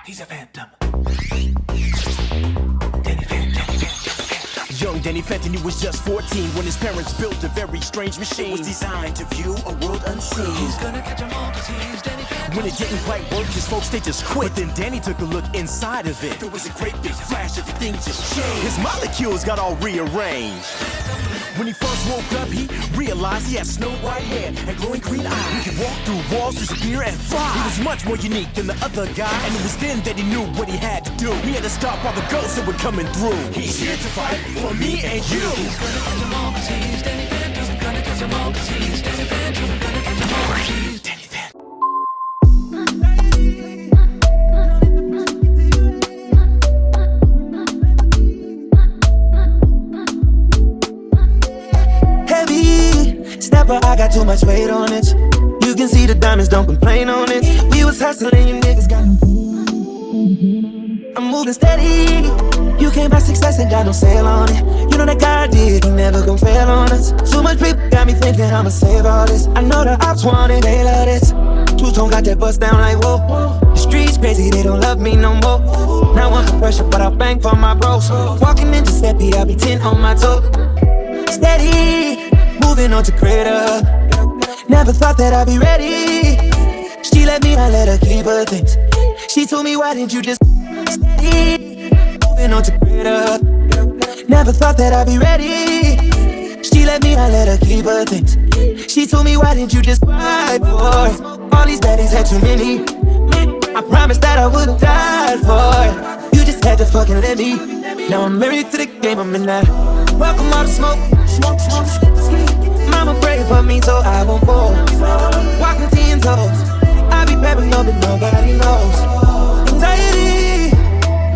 He's a phantom. Danny Phantom. Young Danny Phantom, he was just 14 when his parents built a very strange machine. It was designed to view a world unseen. He's gonna catch 'em all 'cause he's Danny Phantom. When it didn't quite work, his folks, they just quit. But then Danny took a look inside of it. There was a great big flash, everything just changed. His molecules got all rearranged. When he first woke up, he realized he had snow white hair and glowing green eyes. He could walk through walls, disappear, and fly. He was much more unique than the other guy, and it was then that he knew what he had to do. He had to stop all the ghosts that were coming through. He's here to fight for me and you. He's gonna catch 'em all 'cause he's Danny Phantom. He's gonna catch 'em all 'cause he's Danny Phantom. He's gonna catch 'em all 'cause he's Danny Phantom. Snapper, I got too much weight on it. You can see the diamonds, don't complain on it. We was hustling, you niggas got me. I'm moving steady. You can't buy success and got no sale on it. You know that God did, he never gon' fail on us. Too much people got me thinking I'ma save all this. I know the ops want it, they love this. Two-tone got that bust down like whoa. The streets crazy, they don't love me no more. Now I'm under pressure, but I'll bang for my bros. Walking into Steppy, I'll be 10 on my toe. Steady, moving on to greater. Never thought that I'd be ready. She let me, I let her keep her things. She told me, why didn't you just steady? Moving on to greater. Never thought that I'd be ready. She let me, I let her keep her things. She told me, why didn't you just fight for it? All these baddies had too many. I promised that I wouldn't die for it. You just had to fucking let me. Now I'm married to the game, I'm in that. Welcome all the smoke. Mama pray for me so I won't fall. Walking 10 toes. I be prepping up but nobody knows. Anxiety,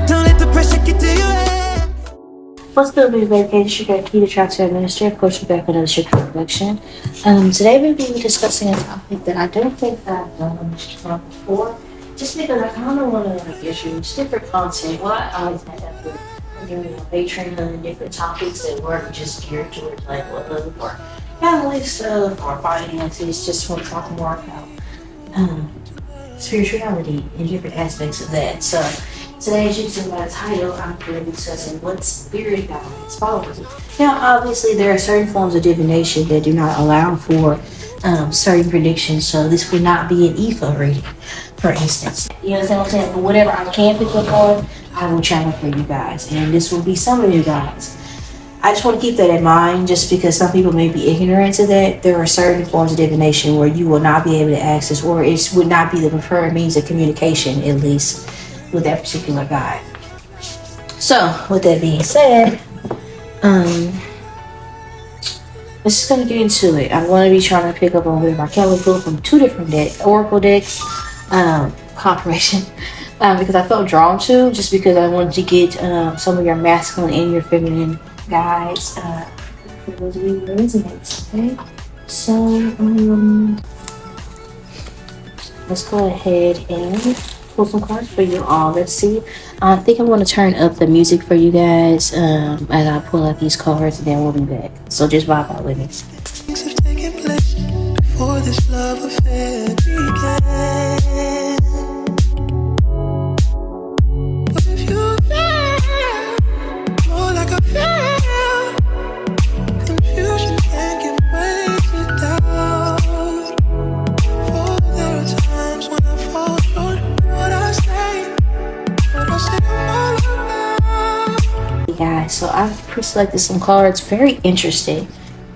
don't let the pressure get to your head. What's good, everybody? It's your girl, 𝒮𝓂𝓒𝓒𝓒 Chapter Administrator. Of course, we're back with another Sugar Production. Today we're going to be discussing a topic that I don't think I've done on this channel before. Just because I kind of want to introduce different content. Well, I always had that for Patreon and different topics that weren't just geared towards like love or family stuff or finances. Just want to talk more about spirituality and different aspects of that. So today, as you can see by the title, I'm going to be discussing what spirit guides follow. Now, obviously, there are certain forms of divination that do not allow for certain predictions. So this would not be an EFA reading, for instance. You understand what I'm saying? But whatever I can pick up on, I will channel for you guys, and this will be some of you guys. I just want to keep that in mind, just because some people may be ignorant to that. There are certain forms of divination where you will not be able to access, or it would not be the preferred means of communication, at least with that particular guide. So, with that being said, let's just gonna get into it. I'm going to be trying to pick up on my Kelly pull from two different Oracle decks, confirmation. Because I felt drawn to, just because I wanted to get some of your masculine and your feminine guides for those of you who resonates. Okay, so let's go ahead and pull some cards for you all. Let's see. I think I'm going to turn up the music for you guys as I pull out these cards, and then we'll be back. So just vibe out with me. Things have taken place before this love affair began. Guys, so I've pre-selected some cards. Very interesting.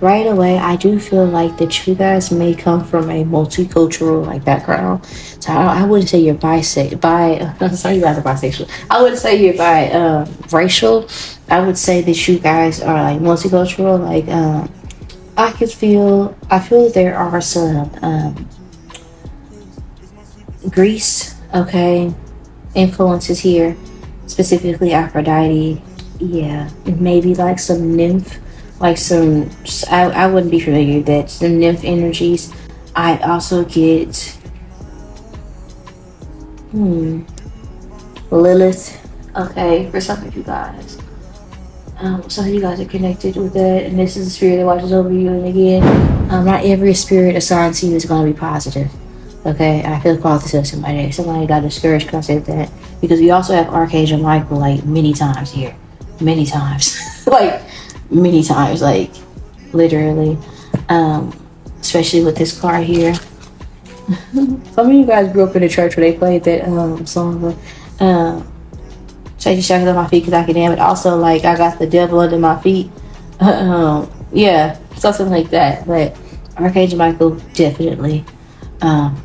Right away, I do feel like that you guys may come from a multicultural background. So I wouldn't say you're sorry, you guys are bisexual. I wouldn't say you're racial. I would say that you guys are multicultural. I feel there are some Greece, okay, influences here, specifically Aphrodite. Yeah, maybe some nymph, some, I wouldn't be familiar with that, some nymph energies. I also get Lilith, okay, for some of you guys. Some of you guys are connected with that, and this is the spirit that watches over you. And again, not every spirit assigned to you is going to be positive. Okay, I feel called to tell somebody. Somebody got discouraged because I said that. Because we also have Archangel Michael like many times here. Many times. Like many times, like literally. Especially with this card here. Some of you guys grew up in a church where they played that song, shake your shackles on my feet because I can damn it. Also, like, I got the devil under my feet. Yeah, something like that. But Archangel Michael, definitely.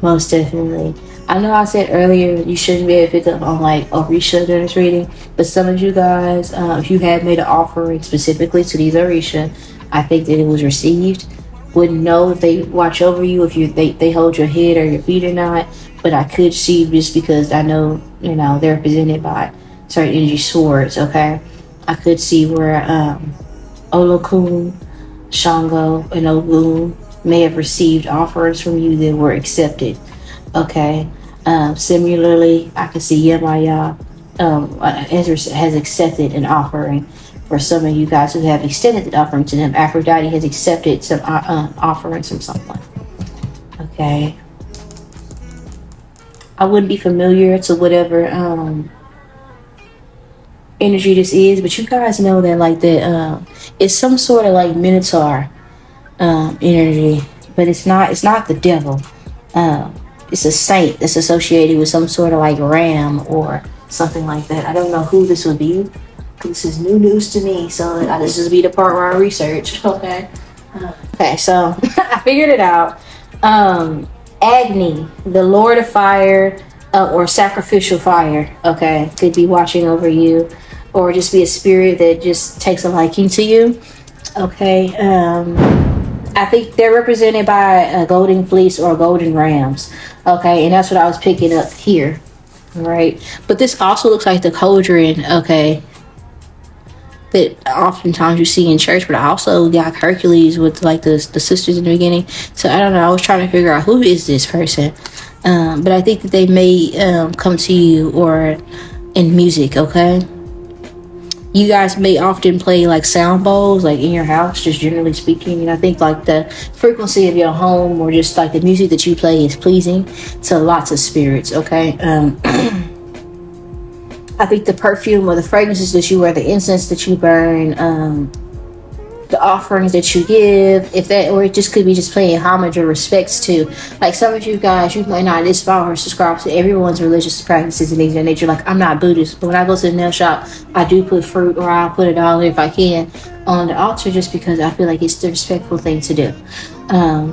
Most definitely. I know I said earlier you shouldn't be able to pick up on like Orisha during this reading, but some of you guys, if you had made an offering specifically to these Orisha, I think that it was received. Wouldn't know if they watch over you, if they hold your head or your feet or not, but I could see just because I know, they're represented by certain energy swords, okay? I could see where Olokun, Shango, and Ogun may have received offers from you that were accepted, okay? Similarly, I can see Yemaya has accepted an offering for some of you guys who have extended the offering to them. Aphrodite has accepted some offerings from someone. Okay. I wouldn't be familiar to whatever energy this is, but you guys know that like that it's some sort of like Minotaur energy, but it's not the devil. It's a saint that's associated with some sort of like ram or something like that. I don't know who this would be. This is new news to me, so this is be the part where I research. Okay. Okay, so I figured it out. Agni, the Lord of Fire, or sacrificial fire. Okay, could be watching over you, or just be a spirit that just takes a liking to you. Okay. I think they're represented by a golden fleece or golden rams. Okay, and that's what I was picking up here. Right, but this also looks like the cauldron. Okay. That oftentimes you see in church, but I also got Hercules with like the sisters in the beginning. So I don't know. I was trying to figure out who is this person, but I think that they may come to you or in music. Okay, you guys may often play like sound bowls, like in your house, just generally speaking. And I think like the frequency of your home or just like the music that you play is pleasing to lots of spirits. Okay. I think the perfume or the fragrances that you wear, the incense that you burn, the offerings that you give, or it just could be just paying homage or respects to, like some of you guys, you might not follow or subscribe to everyone's religious practices and things of that nature. Like I'm not Buddhist, but when I go to the nail shop, I do put fruit or I'll put $1 if I can on the altar just because I feel like it's the respectful thing to do.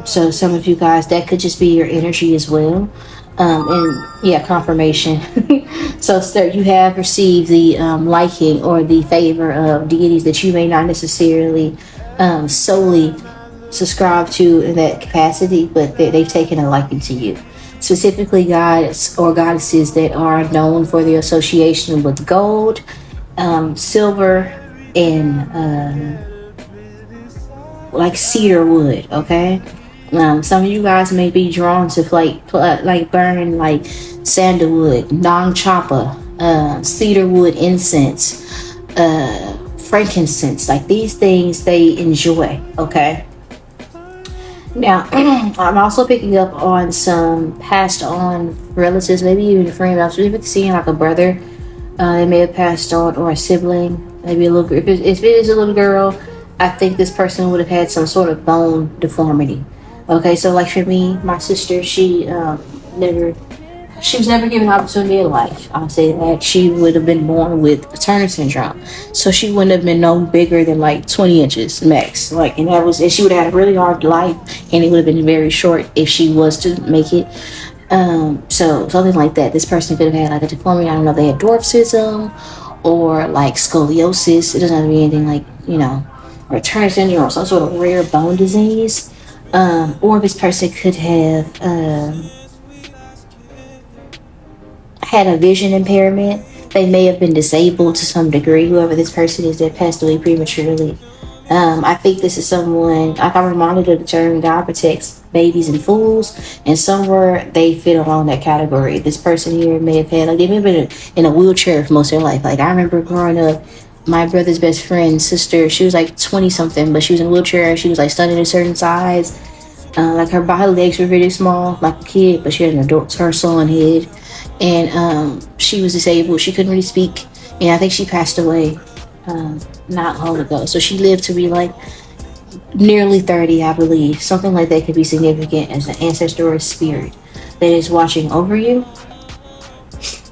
So some of you guys, that could just be your energy as well. And yeah, confirmation. So sir, you have received the liking or the favor of deities that you may not necessarily solely subscribe to in that capacity, but they've taken a liking to you. Specifically gods or goddesses that are known for their association with gold, silver, and like cedar wood. Okay. Some of you guys may be drawn to like burn like sandalwood, nong choppa, cedarwood incense, frankincense. Like these things they enjoy. Okay. Now, I'm also picking up on some passed on relatives, maybe even a friend. I'm specifically seeing like a brother they may have passed on, or a sibling, maybe a little. If it is a little girl, I think this person would have had some sort of bone deformity. Okay, so like for me, my sister, she was never given an opportunity in life. I'll say that. She would have been born with Turner syndrome, so she wouldn't have been no bigger than like 20 inches max. Like, and she would have had a really hard life, and it would have been very short if she was to make it. So something like that. This person could have had like a deformity. I don't know. They had dwarfism or like scoliosis. It doesn't have to be anything like or Turner syndrome or some sort of rare bone disease. Or this person could have had a vision impairment. They may have been disabled to some degree, whoever this person is that passed away prematurely. I think this is someone, like I'm reminded of the term God protects babies and fools, and somewhere they fit along that category. This person here may have had, like they may have been in a wheelchair for most of their life. Like I remember growing up, my brother's best friend's sister, she was like 20 something, but she was in a wheelchair and she was like standing a certain size. Like her legs were really small, like a kid, but she had an adult son head, and she was disabled. She couldn't really speak, and I think she passed away not long ago. So she lived to be like nearly 30, I believe. Something like that could be significant as an ancestor or spirit that is watching over you.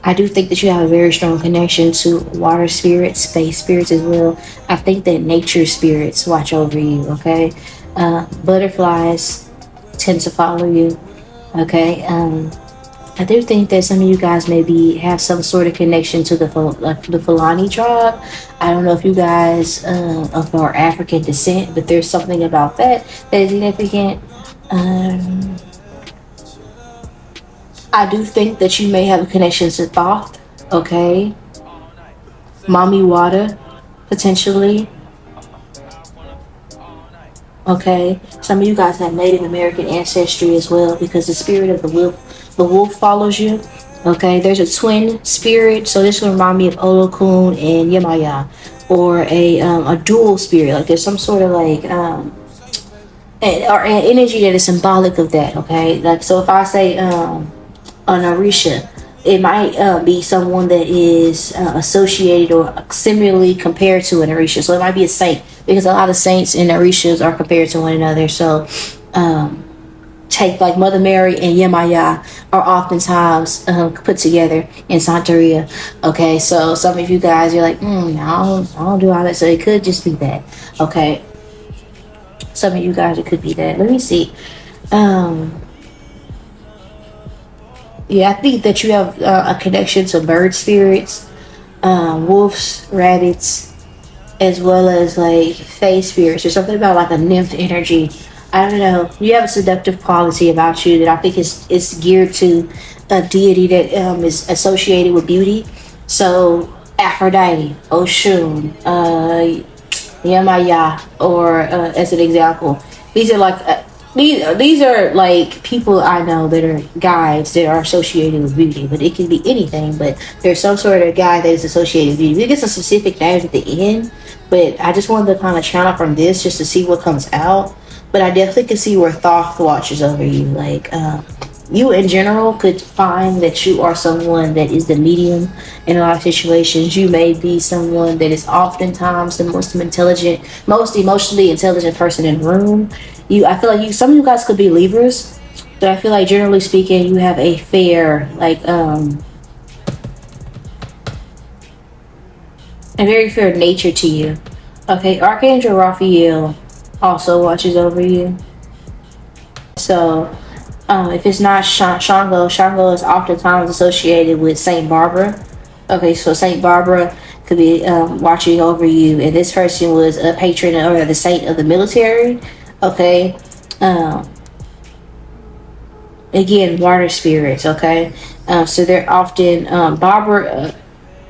I do think that you have a very strong connection to water spirits, space spirits as well. I think that nature spirits watch over you, okay? Butterflies tend to follow you, okay? I do think that some of you guys maybe have some sort of connection to the Fulani tribe. I don't know if you guys are African descent, but there's something about that is significant. I do think that you may have a connection to Thoth, okay? Mommy Water, potentially. Okay, some of you guys have Native American ancestry as well, because the spirit of the wolf follows you. Okay, there's a twin spirit, so this will remind me of 𝒮𝓂𝓂𝓒𝓅𝓈 and 𝒮𝒂𝓂𝓒𝓒𝓅𝓈, or a dual spirit. Like there's some sort of like or an energy that is symbolic of that. Okay, like so if I say an Orisha, it might be someone that is associated or similarly compared to an Orisha. So it might be a saint, because a lot of saints and Orishas are compared to one another. So take like Mother Mary and 𝒮𝒂𝓂𝓒 are oftentimes put together in Santeria. Okay, so some of you guys, you're like, I don't do all that. So it could just be that. Okay, some of you guys, it could be that. Let me see. Yeah, I think that you have a connection to bird spirits, wolves, rabbits, as well as like fae spirits, or something about like a nymph energy. I don't know. You have a seductive quality about you that I think is geared to a deity that is associated with beauty. So Aphrodite, Oshun, 𝒮𝒻𝒻, or as an example, these are like these are like people I know that are guides that are associated with beauty, but it can be anything. But there's some sort of guide that is associated with beauty. We get some specific names at the end, but I just wanted to kind of channel from this just to see what comes out. But I definitely can see where Thoth watches over you. Like you in general could find that you are someone that is the medium in a lot of situations. You may be someone that is oftentimes the most intelligent, most emotionally intelligent person in the room. I feel like some of you guys could be Libras, but I feel like generally speaking, you have a fair, like a very fair nature to you. Okay, Archangel Raphael also watches over you. So if it's not Shango is oftentimes associated with Saint Barbara. Okay, so Saint Barbara could be watching over you, and this person was a patron or the saint of the military. Okay, again, water spirits. Okay, so they're often Barbara.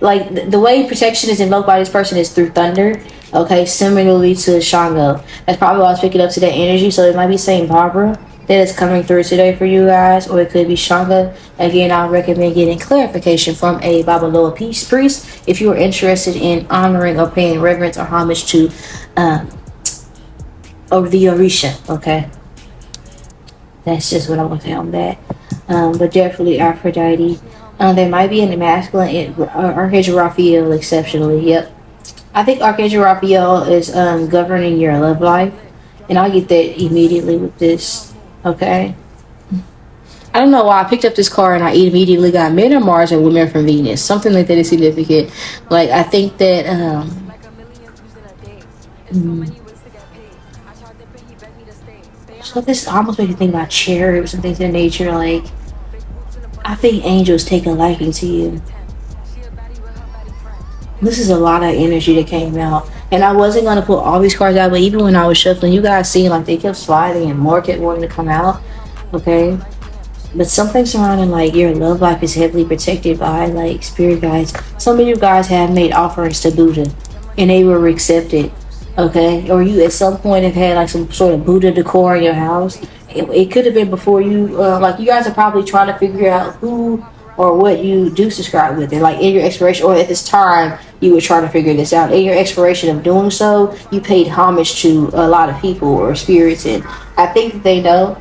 Like the way protection is invoked by this person is through thunder. Okay, similarly to Shango. That's probably why I was picking up to that energy. So it might be Saint Barbara that is coming through today for you guys, or it could be Shango. Again, I recommend getting clarification from a Babaloa priest if you are interested in honoring or paying reverence or homage to over the Orisha. Okay, that's just what I want to say on that. But definitely Aphrodite. There might be a masculine Archangel Raphael exceptionally. Yep, I think Archangel Raphael is governing your love life, and I'll get that immediately with this. Okay, I don't know why I picked up this card and I immediately got men of Mars and women from Venus. Something like that is significant. Like I think that so this almost makes me think about cherubs and things of nature. Like I think angels take a liking to you. This is a lot of energy that came out, and I wasn't gonna put all these cards out, but even when I was shuffling, you guys seen like they kept sliding and more kept wanting to come out. Okay, but something surrounding like your love life is heavily protected by like spirit guides. Some of you guys have made offerings to Buddha and they were accepted. Okay, or you at some point have had like some sort of Buddha decor in your house. It could have been before you like you guys are probably trying to figure out who or what you do subscribe with, and like in your exploration or at this time you were trying to figure this out. In your exploration of doing so, you paid homage to a lot of people or spirits, and I think that they know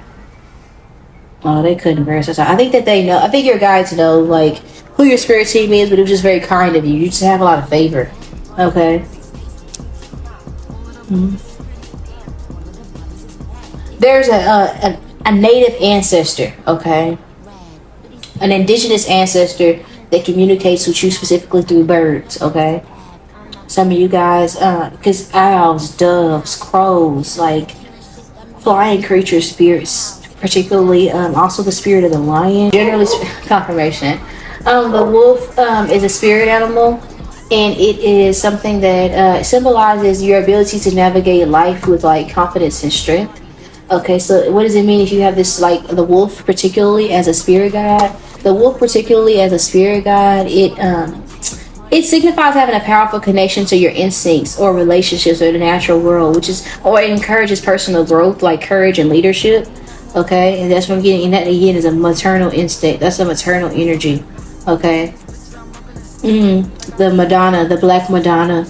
Oh, they couldn't verse us. I think that they know. I think your guides know, like, who your spirit team is, but it was just very kind of you. You just have a lot of favor. Okay. There's a native ancestor, okay? An indigenous ancestor that communicates with you specifically through birds, okay? Some of you guys, because owls, doves, crows, like flying creature spirits, particularly also the spirit of the lion. Generally, confirmation. The wolf is a spirit animal, and it is something that symbolizes your ability to navigate life with like confidence and strength. Okay, so what does it mean if you have this, like the wolf particularly as a spirit guide? The wolf particularly as a spirit guide, it signifies having a powerful connection to your instincts or relationships or the natural world, or it encourages personal growth, like courage and leadership. Okay, and that's what I'm getting. And that again is a maternal instinct. That's a maternal energy. Okay. The Madonna, the Black Madonna.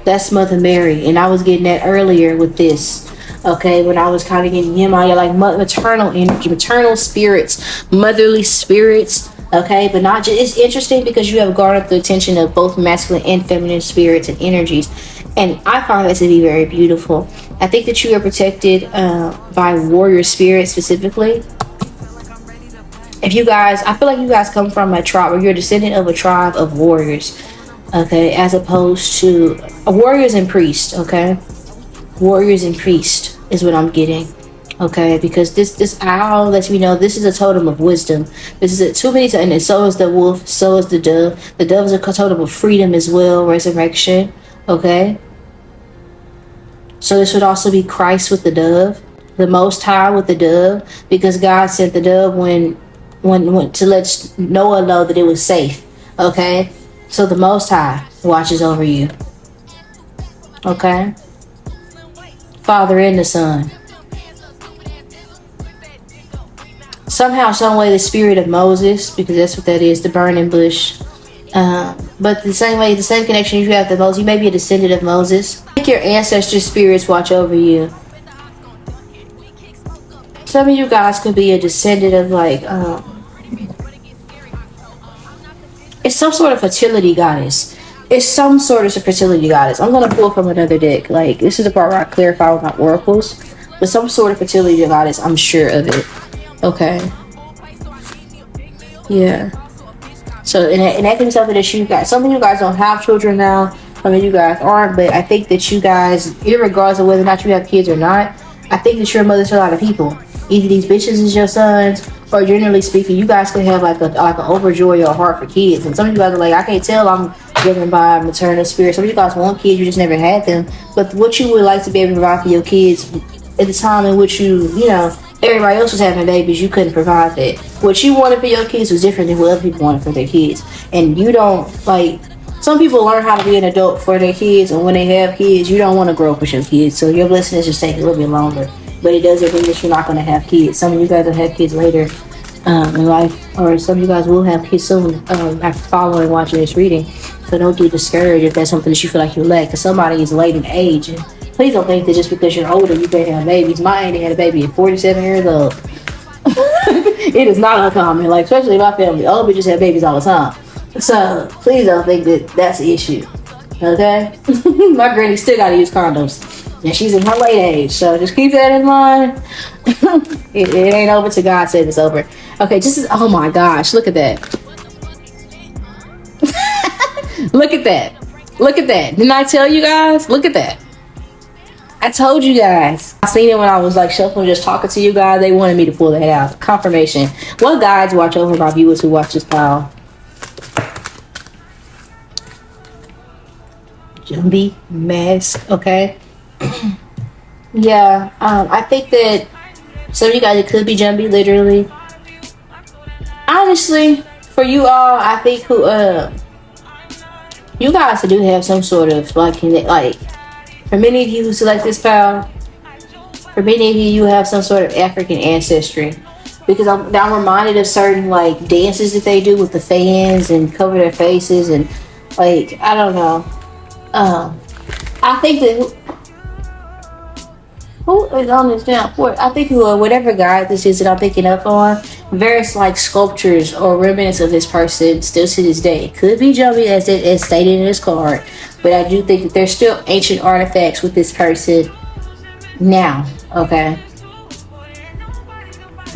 That's Mother Mary, and I was getting that earlier with this. Okay, when I was kind of getting him out, like maternal energy, maternal spirits, motherly spirits. Okay, but not just, it's interesting because you have garnered the attention of both masculine and feminine spirits and energies, and I find that to be very beautiful. I think that you are protected by warrior spirits specifically. If you guys, I feel like you guys come from a tribe, or you're a descendant of a tribe of warriors, okay, as opposed to warriors and priests. Okay, warriors and priests is what I'm getting. Okay, because this owl lets me know this is a totem of wisdom. This is a too many times, and so is the wolf, so is the dove. The dove is a totem of freedom as well, resurrection. Okay, so this would also be Christ with the dove, the Most High with the dove, because God sent the dove when to let Noah know that it was safe. Okay, so the Most High watches over you. Okay, Father and the Son. Somehow, some way, the spirit of Moses, because that's what that is, the burning bush. But the same way, the same connection you have to Moses, you may be a descendant of Moses. I think your ancestor spirits watch over you. Some of you guys could be a descendant of like, it's some sort of fertility goddess. It's some sort of fertility goddess. I'm going to pull from another deck. Like, this is the part where I clarify with my oracles. But some sort of fertility goddess, I'm sure of it. Okay. Yeah. So, and that can be something that you guys, some of you guys don't have children now. Some of you guys aren't. But I think that you guys, regardless of whether or not you have kids or not, I think that you're a mother to a lot of people. Either these bitches is your sons, or generally speaking, you guys can have like an overjoy or a heart for kids. And some of you guys are like, I can't tell I'm driven by maternal spirit. Some of you guys want kids, you just never had them. But what you would like to be able to provide for your kids at the time in which you know, everybody else was having babies, you couldn't provide that. What you wanted for your kids was different than what other people wanted for their kids. And you don't, like, some people learn how to be an adult for their kids, and when they have kids, you don't want to grow up with your kids. So your blessing is just taking a little bit longer. But it doesn't mean that you're not going to have kids. Some of you guys will have kids later in life, or some of you guys will have kids soon after following watching this reading. So don't get discouraged if that's something that you feel like you lack, because somebody is late in age. And please don't think that just because you're older you can't have babies. My auntie had a baby at 47 years old. It is not uncommon, like, especially in my family. Old bitches have babies all the time. So please don't think that that's the issue. Okay? My granny still gotta use condoms, and she's in her late age, so just keep that in mind. it ain't over till God says it's over. Okay, oh my gosh, look at that. Look at that. Look at that. Didn't I tell you guys? Look at that. I told you guys. I seen it when I was like shuffling, just talking to you guys. They wanted me to pull that out. Confirmation. What guides watch over my viewers who watch this pile? Jumbie mask. Okay. Yeah. I think that some of you guys, it could be Jumbie, literally. Honestly, for you all, I think you guys do have some sort of like for many of you who select this pile, for many of you have some sort of African ancestry, because I'm reminded of certain like dances that they do with the fans and cover their faces, and like, I don't know. I think that Who is on this down? I think whatever guide this is that I'm picking up on, various like sculptures or remnants of this person still to this day. It could be jumpy as stated in this card, but I do think that there's still ancient artifacts with this person now. Okay.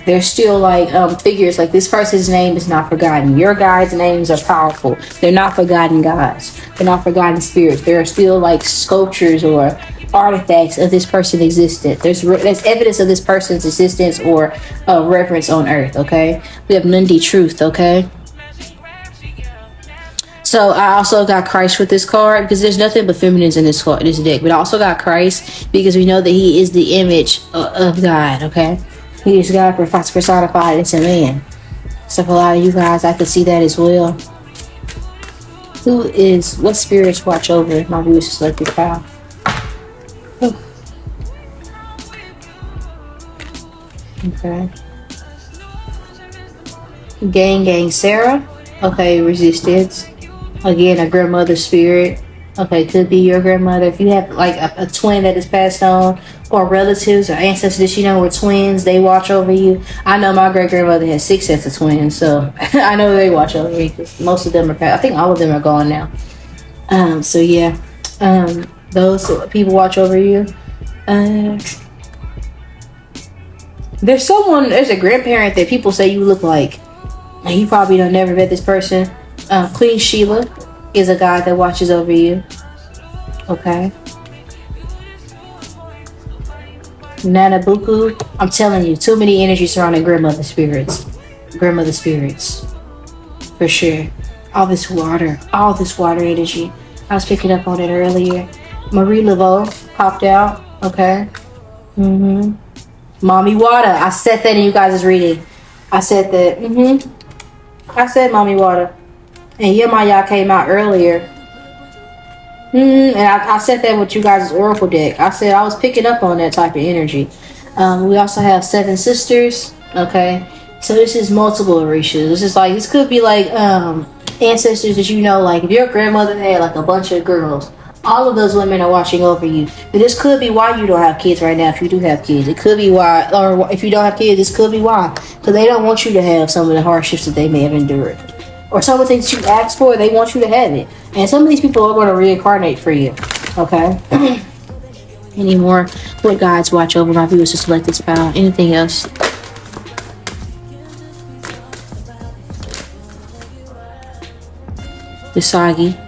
There's still like figures, like this person's name is not forgotten. Your guides' names are powerful. They're not forgotten gods. They're not forgotten spirits. There are still like sculptures or artifacts of this person existent. There's evidence of this person's existence or reference on earth. Okay, we have Mundi truth. Okay, so I also got Christ with this card because there's nothing but feminines in this card, this deck, but I also got Christ because we know that he is the image of God. Okay, he is God personified as a man. So for a lot of you guys, I could see that as well. What spirits watch over my viewers to select this file? Okay. Gang Sarah. Okay, resistance. Again, a grandmother spirit. Okay, could be your grandmother. If you have like a twin that is passed on, or relatives or ancestors that you know were twins, they watch over you. I know my great grandmother had 6 sets of twins, so I know they watch over me because most of them are passed. I think all of them are gone now. So yeah, those people watch over you. There's a grandparent that people say you look like, and you probably don't never met this person. Queen Sheila is a god that watches over you. Okay. Nanabuku, I'm telling you, too many energies surrounding grandmother spirits. Grandmother spirits. For sure. All this water energy. I was picking up on it earlier. Marie Laveau popped out. Okay. Mommy Water. I said that in you guys' reading. I said that. I said Mommy Water. And Yemaya came out earlier. And I said that with you guys' Oracle deck. I said I was picking up on that type of energy. We also have 7 sisters. Okay. So this is multiple Orishas. This could be like ancestors that you know, like if your grandmother had like a bunch of girls, all of those women are watching over you. But this could be why you don't have kids right now if you do have kids. It could be why, or if you don't have kids, this could be why. Because they don't want you to have some of the hardships that they may have endured. Or some of the things you asked for, they want you to have it. And some of these people are going to reincarnate for you. Okay? Any more? What guides watch over my viewers to select this file? Anything else? Usagi.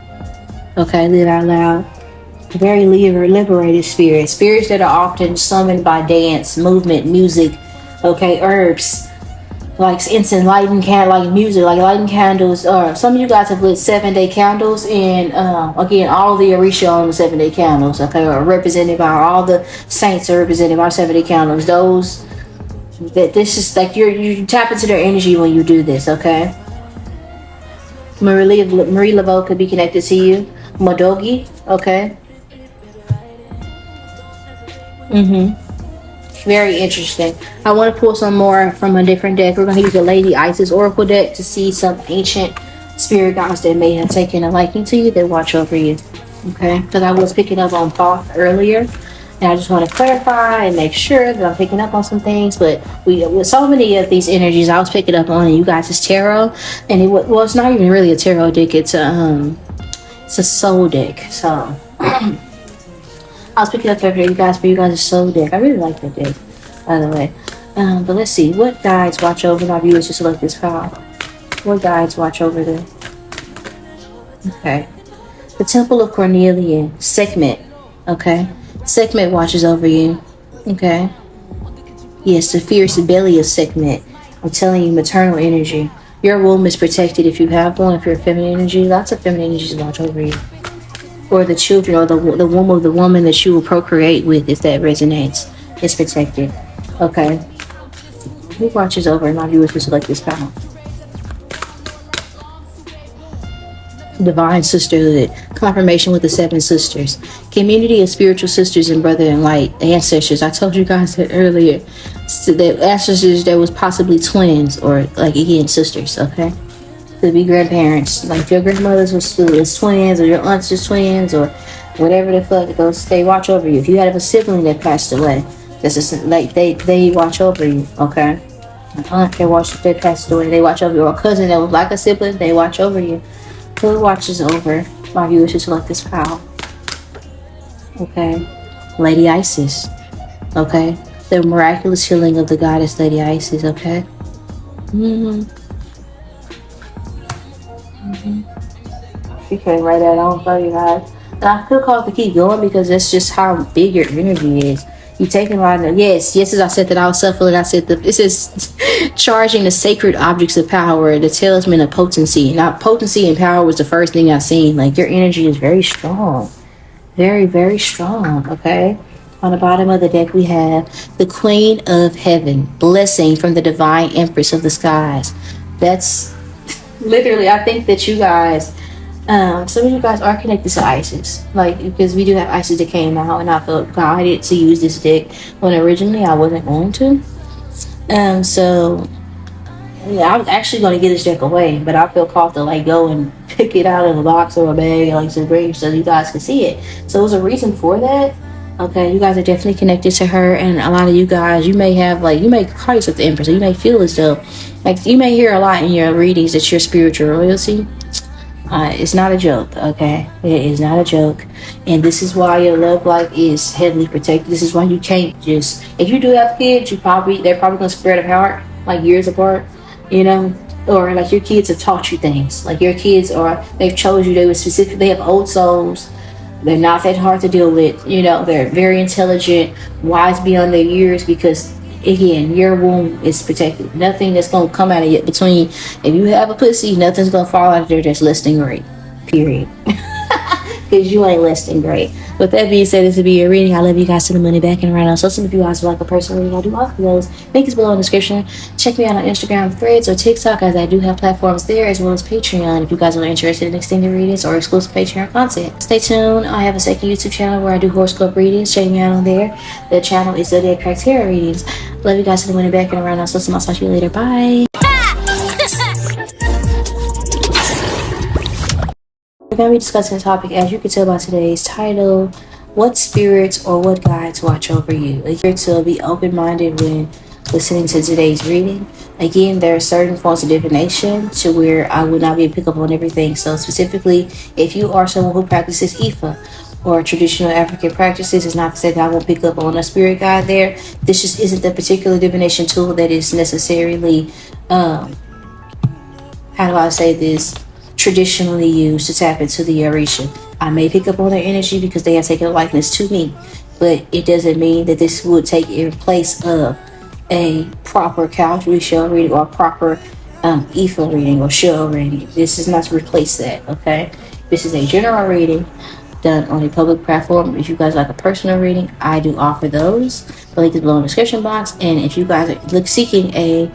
Okay, live out loud. Very liberated spirits. Spirits that are often summoned by dance, movement, music. Okay, herbs. Like incense, lighting like music, like lighting candles. Some of you guys have lit 7-day candles, and again, all the Orisha on the 7-day candles, okay, are represented by all the saints are represented by 7-day candles. Those that this is like you tap into their energy when you do this, okay. Marie Laveau could be connected to you. Modogi, okay. Very interesting. I want to pull some more from a different deck. We're going to use the Lady Isis Oracle deck to see some ancient spirit guides that may have taken a liking to you that watch over you. Okay, because I was picking up on Thoth earlier, and I just want to clarify and make sure that I'm picking up on some things. But with so many of these energies, I was picking up on you guys' tarot, and it's not even really a tarot deck. It's a soul deck. So. I was picking up for you guys' soul deck. I really like that deck, by the way. But let's see. What guides watch over my viewers to select this file? What guides watch over them? Okay. The Temple of Cornelian. Sekhmet. Okay. Sekhmet watches over you. Okay. Yes, the fierce belly of Sekhmet. I'm telling you, maternal energy. Your womb is protected if you have one. If you're feminine energy, lots of feminine energies watch over you. Or the children, or the womb of the woman that you will procreate with, if that resonates, is protected. Okay. Who watches over my viewers to select this file? Divine Sisterhood. Confirmation with the 7 sisters. Community of spiritual sisters and brother in light. Ancestors. I told you guys that earlier. So that ancestors that was possibly twins, or like again sisters. Okay. Could be grandparents, like your grandmothers was twins, or your aunts was twins, or whatever the fuck. They watch over you. If you have a sibling that passed away, This is like they watch over you, okay? They passed away. They watch over your cousin that was like a sibling. They watch over you. Who watches over my viewers who select this file? Okay, Lady Isis. Okay, the miraculous healing of the goddess Lady Isis. Okay. She came right out on for you guys. And I could call to keep going because that's just how big your energy is. You taking a lot of yes, as I said that I was suffering. I said that this is charging the sacred objects of power, the talisman of potency. Now, potency and power was the first thing I seen. Like your energy is very strong, very, very strong. Okay. On the bottom of the deck, we have the Queen of Heaven, blessing from the divine Empress of the skies. That's literally, I think that you guys, some of you guys are connected to Isis, like because we do have Isis that came out, and I felt guided to use this deck when originally I wasn't going to. So yeah, I was actually going to give this deck away, but I feel called to like go and pick it out of a box or a bag, like some grave, so you guys can see it. So it was a reason for that. Okay, you guys are definitely connected to her, and a lot of you guys, you may have like, you may call yourself the Empress, or you may feel as though, like you may hear a lot in your readings that you're spiritual royalty. It's not a joke, okay? It is not a joke, and this is why your love life is heavily protected. This is why you can't just, if you do have kids, they're probably gonna spread apart, like years apart, you know, or like your kids have taught you things, like your kids, or they've chose you, they were specific, they have old souls. They're not that hard to deal with, you know, they're very intelligent, wise beyond their years, because again, your womb is protected. Nothing that's going to come out of it between, if you have a pussy, nothing's going to fall out of there that's less than great, period. Because you ain't less than great. With that being said, this will be your reading. I love you guys to the money back and around. So some of you guys would like a personal reading, I do offer those. Link is below in the description. Check me out on Instagram, Threads, or TikTok, as I do have platforms there, as well as Patreon if you guys are interested in extended readings or exclusive Patreon content. Stay tuned. I have a second YouTube channel where I do horoscope readings. Check me out on there. The channel is 𝒮𝒃𝓂𝓒𝓒 readings. Love you guys to the money back and around. So I'll talk to you later. Bye. We're going to be discussing the topic, as you can tell by today's title, what spirits or what guides watch over you. You're to be open-minded when listening to today's reading. Again, there are certain forms of divination to where I would not be able to pick up on everything. So specifically, if you are someone who practices Ifa or traditional African practices, it's not to say that I won't pick up on a spirit guide there. This just isn't the particular divination tool that is necessarily, how do I say this, traditionally used to tap into the Orisha. I may pick up on their energy because they have taken a likeness to me, but it doesn't mean that this would take in place of a proper Kawtri shell reading or a proper Ifa reading or shell reading. This is not to replace that, okay? This is a general reading done on a public platform. If you guys like a personal reading, I do offer those. The link is below in the description box. And if you guys are seeking an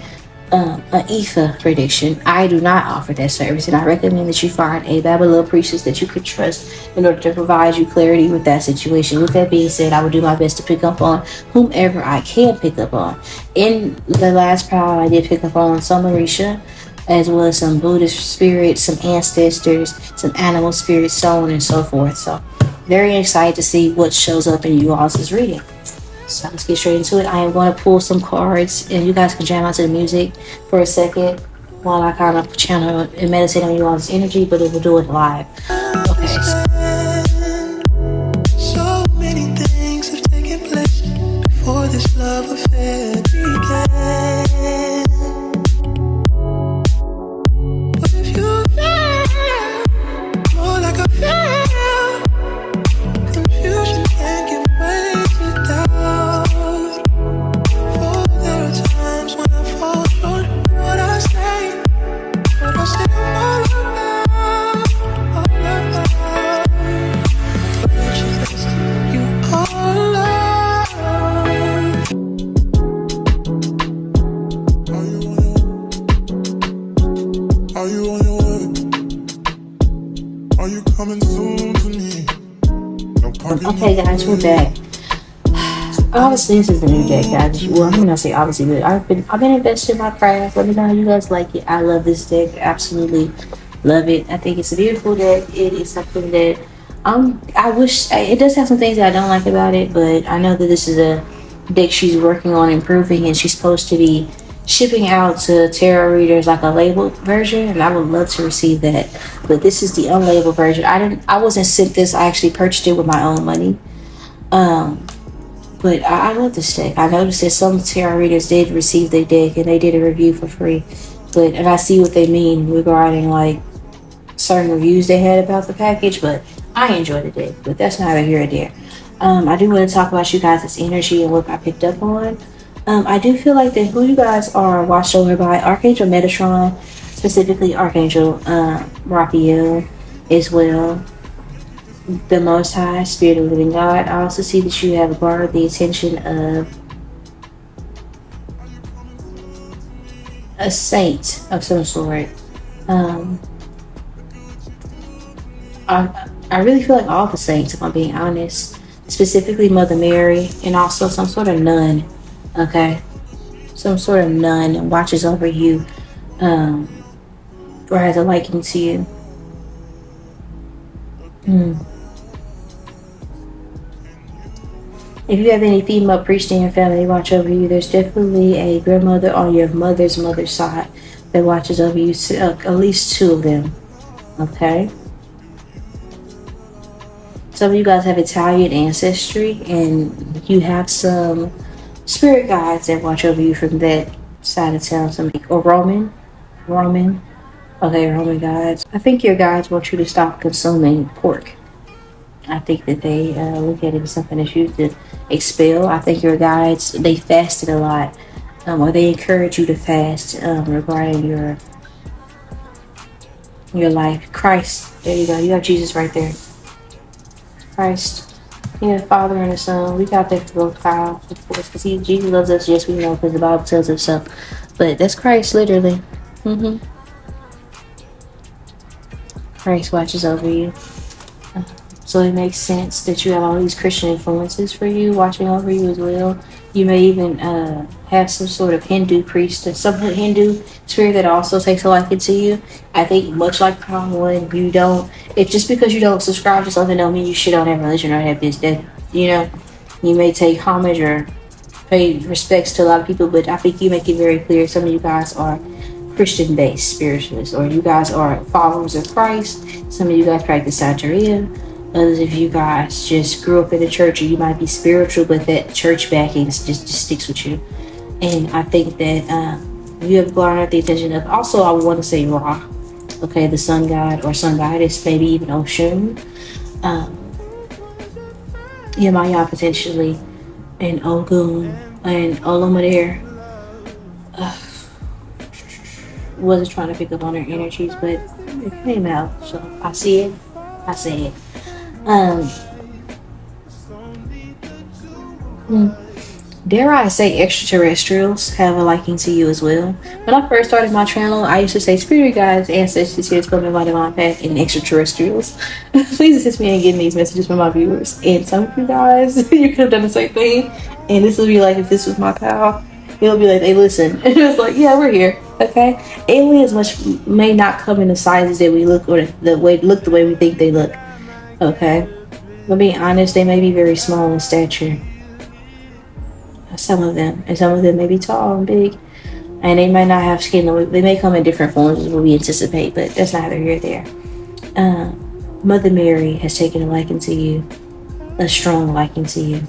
Ifa prediction, I do not offer that service, and I recommend that you find a Babylon priestess that you could trust in order to provide you clarity with that situation. With that being said, I will do my best to pick up on whomever I can pick up on. In the last pile, I did pick up on some Orisha, as well as some Buddhist spirits, some ancestors, some animal spirits, so on and so forth. So very excited to see what shows up in you all's reading. So let's get straight into it. I am going to pull some cards, and you guys can jam out to the music for a second while I kind of channel and meditate on you all's energy, but it will do it live. Okay. So many things have taken place before this love affair began. But if you feel more like a fail, confusion can't give way to doubt. Okay, guys, we're back. Obviously, this is the new deck, guys. Well, I'm gonna say obviously, but I've been invested in my craft. Let me know how you guys like it. I love this deck. Absolutely love it. I think it's a beautiful deck. It is something that I wish it does have some things that I don't like about it, but I know that this is deck she's working on improving, and she's supposed to be shipping out to tarot readers like a labeled version, and I would love to receive that. But this is the unlabeled version. I wasn't sent this. I actually purchased it with my own money. But I love this deck. I noticed that some tarot readers did receive their deck and they did a review for free. And I see what they mean regarding like certain reviews they had about the package, but I enjoyed the deck. But that's neither here or there. I do want to talk about you guys' energy and what I picked up on. I do feel like that who you guys are watched over by Archangel Metatron, specifically Archangel Raphael as well. The Most High, Spirit of the Living God. I also see that you have borrowed the attention of a saint of some sort. I really feel like all the saints, if I'm being honest, specifically Mother Mary, and also some sort of nun. Okay, some sort of nun watches over you, or has a liking to you. If you have any female priests in your family watch over you, there's definitely a grandmother on your mother's side that watches over you, at least 2 of them. Okay? Some of you guys have Italian ancestry, and you have some spirit guides that watch over you from that side of town. Or Roman. Okay, Roman guides. I think your guides want you to stop consuming pork. I think that they look at it as something that's used to expel. I think your guides, they fasted a lot, or they encourage you to fast regarding your life. Christ, there you go. You have Jesus right there. Christ, yeah, Father and the Son. We got that for both Kyle, of course, because Jesus loves us. Yes, we know, because the Bible tells us so. But that's Christ, literally. Christ watches over you. So it makes sense that you have all these Christian influences for you watching over you as well. You may even have some sort of Hindu priest, some Hindu spirit that also takes a liking to you. I think much like Palm One, you don't. It's just because you don't subscribe to something don't mean you shit on that religion or that business. You know, you may take homage or pay respects to a lot of people, but I think you make it very clear some of you guys are Christian-based spiritualists, or you guys are followers of Christ. Some of you guys practice Santeria. Others of you guys just grew up in the church, and you might be spiritual, but that church backing just sticks with you. And I think that you have garnered the attention of, also I want to say Ra, okay, the sun god or sun goddess, maybe even Oshun, Yemaya potentially, and Ogun and Olomouere. Wasn't trying to pick up on her energies, but it came out, so I see it. I say it. Dare I say extraterrestrials have a liking to you as well. When I first started my channel, I used to say spirit guides, ancestors, here to my divine path, and extraterrestrials. Please assist me in getting these messages from my viewers. And some of you guys, you could have done the same thing. And this would be like, if this was my pal, it'll be like, hey, listen. And it was like, yeah, we're here. Okay? Aliens may not come in the sizes that we look, or the way we think they look. Okay? But being honest, they may be very small in stature. Some of them. And some of them may be tall and big. And they might not have skin. They may come in different forms as what we anticipate, but that's neither here nor there. Mother Mary has taken a liking to you. A strong liking to you.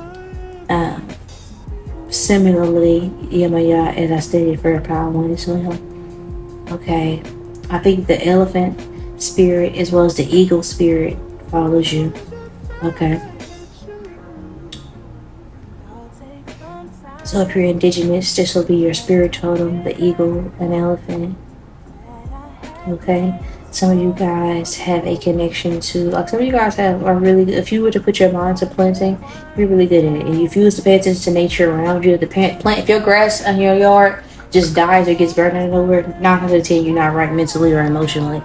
Similarly, Yemaya, as I stated, for Power One as well. Okay. I think the elephant spirit as well as the eagle spirit follows you. Okay. So if you're indigenous, this will be your spirit totem, the eagle, an elephant. Okay. Some of you guys have a connection to, like some of you guys are really good. If you were to put your mind to planting, you're really good at it. And if you was to pay attention to nature around you, the plant, if your grass in your yard just dies or gets burned over, 9 out of 10 you're not right mentally or emotionally,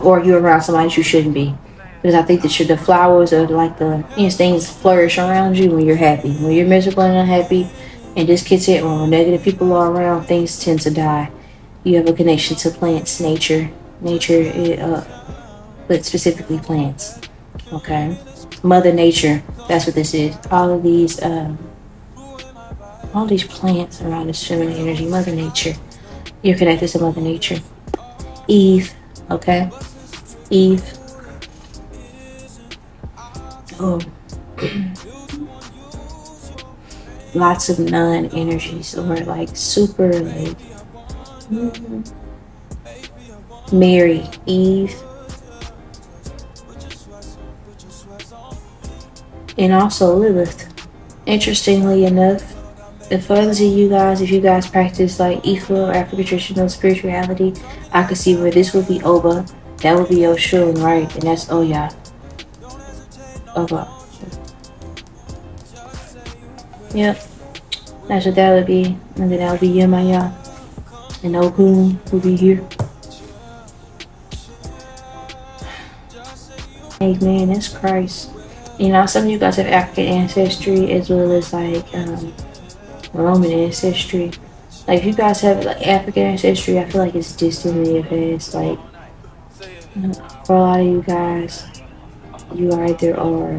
or you're around somebody that you shouldn't be. Because I think that the flowers are like things flourish around you when you're happy. When you're miserable and unhappy, and this gets hit wrong, negative people are around, things tend to die. You have a connection to plants, nature, but specifically plants. Okay, Mother Nature. That's what this is. All of these all these plants around this feminine energy. Mother Nature. You're connected to Mother Nature. Eve, okay? Eve. Oh. Lots of non-energies, or like super like Mary, Eve. And also Lilith. Interestingly enough, if others of you guys, if you guys practice like Ifa or African traditional spirituality, I could see where this would be Oba, that would be Oshun, right? And that's Oya. Oba. Yep. That's what that would be. And then that would be Yemaya. And Ogun will be here. Hey man, that's Christ. You know, some of you guys have African ancestry as well as like Roman ancestry. Like if you guys have like African ancestry, I feel like it's distant in your past. Like for a lot of you guys, you either are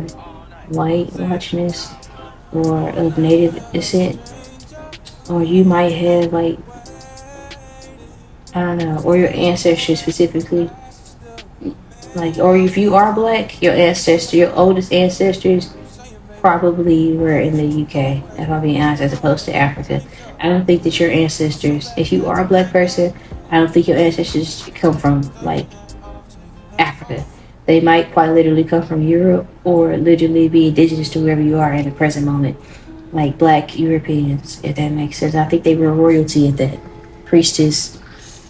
white watching this, or of native descent, or you might have like, I don't know, or your ancestry specifically. Like, or if you are black, your oldest ancestors probably were in the UK, if I'm being honest, as opposed to Africa. I don't think that your ancestors, if you are a black person, I don't think your ancestors come from like Africa. They might quite literally come from Europe, or literally be indigenous to wherever you are in the present moment, like black Europeans, if that makes sense. I think they were royalty at that. Priestess,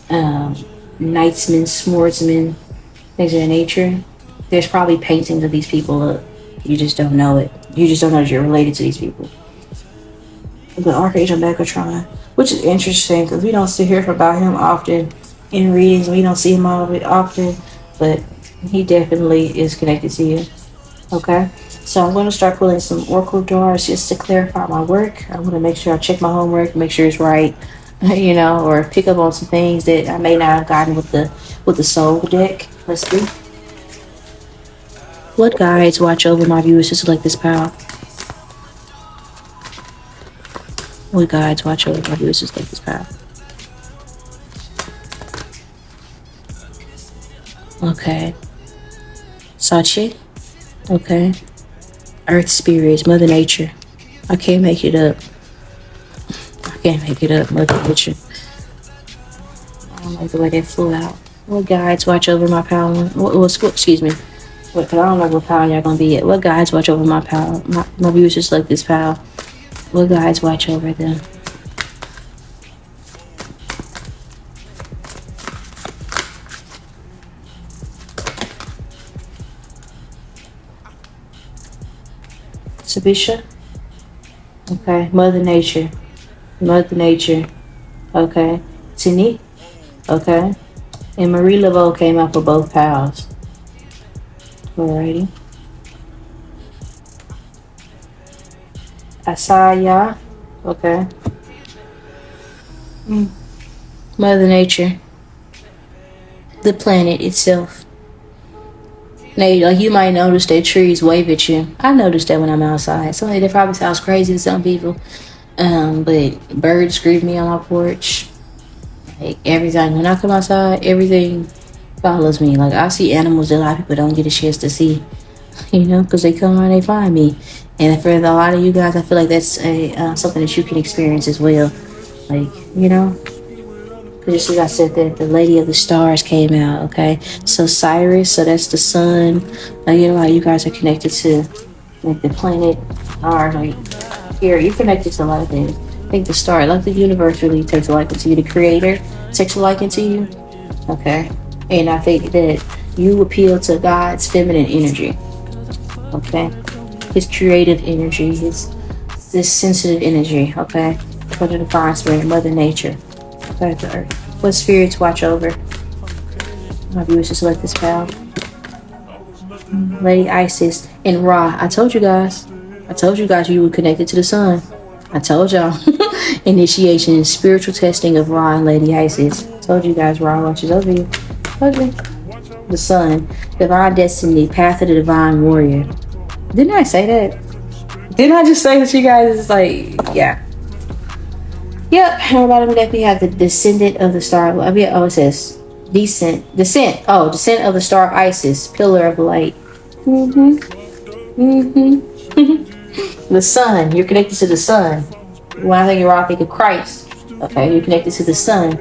knightsmen, swordsmen, things of that nature. There's probably paintings of these people up. You just don't know it. You just don't know that you're related to these people. But Archangel Megatron, which is interesting because we don't hear about him often in readings. We don't see him all often, but he definitely is connected to you. Okay? So I'm going to start pulling some oracle cards just to clarify my work. I'm going to make sure I check my homework, make sure it's right, you know, or pick up on some things that I may not have gotten with the soul deck. Let's see. What guides watch over my viewers to select this power? What guides watch over my viewers to select this power? Okay. Sachi. Okay. Earth spirits, Mother Nature. I can't make it up. Mother Nature. I don't like the way that flew out. What guides watch over my power? Excuse me. Because I don't know what power y'all gonna be at. What guides watch over my power? My viewers just like this power. What guides watch over them? Sabisha? Okay. Mother Nature. Okay. Tini? Okay. And Marie Laveau came out for both pals. Alrighty. Asaya. Okay. Mother Nature. The planet itself. Now, like you might notice that trees wave at you. I noticed that when I'm outside. So that probably sounds crazy to some people. But birds greet me on my porch. Like everything, when I come outside, everything follows me. Like I see animals that a lot of people don't get a chance to see, you know, because they come around, they find me. And for a lot of you guys, I feel like that's something that you can experience as well. Like, you know, because just as I said that the Lady of the Stars came out, okay? So Cyrus, so that's the sun. You know how you guys are connected to like the planet, or like here, you're connected to a lot of things. I think the star, like the universe really takes a liking to you. The creator takes a liking to you. Okay. And I think that you appeal to God's feminine energy. Okay. His creative energy, this sensitive energy. Okay. For the divine spirit, Mother Nature. Okay, the earth. What spirits watch over my viewers? Just let this pal. Lady Isis and Ra. I told you guys you were connected to the sun. I told y'all. Initiation, spiritual testing of Ra and Lady Isis. Told you guys Ra watches over you. Okay. The sun, divine destiny, path of the divine warrior. Didn't I say that? Didn't I just say that you guys is like, yeah. Yep, and on the bottom deck we have the descendant of the star. It says descent. Oh, descent of the star of Isis, pillar of light. The sun. You're connected to the sun. When I think you're wrong, think of Christ. Okay, you're connected to the sun.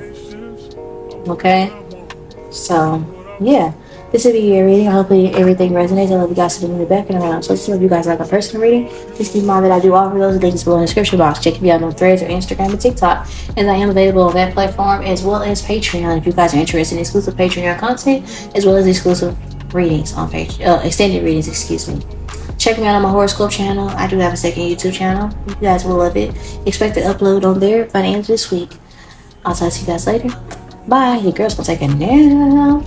Okay, so yeah. This will be your reading. Hopefully everything resonates. I love you guys sitting in the back and around. So if you guys like a personal reading, please keep in mind that I do offer those links below in the description box. Check me out on Threads or Instagram and TikTok. And I am available on that platform as well as Patreon if you guys are interested in exclusive Patreon content as well as exclusive readings on extended readings, excuse me. Check me out on my horoscope channel. I do have a second YouTube channel. You guys will love it. Expect to upload on there by the end of this week. I'll talk to you guys later. Bye. Your girl's gonna take a nap.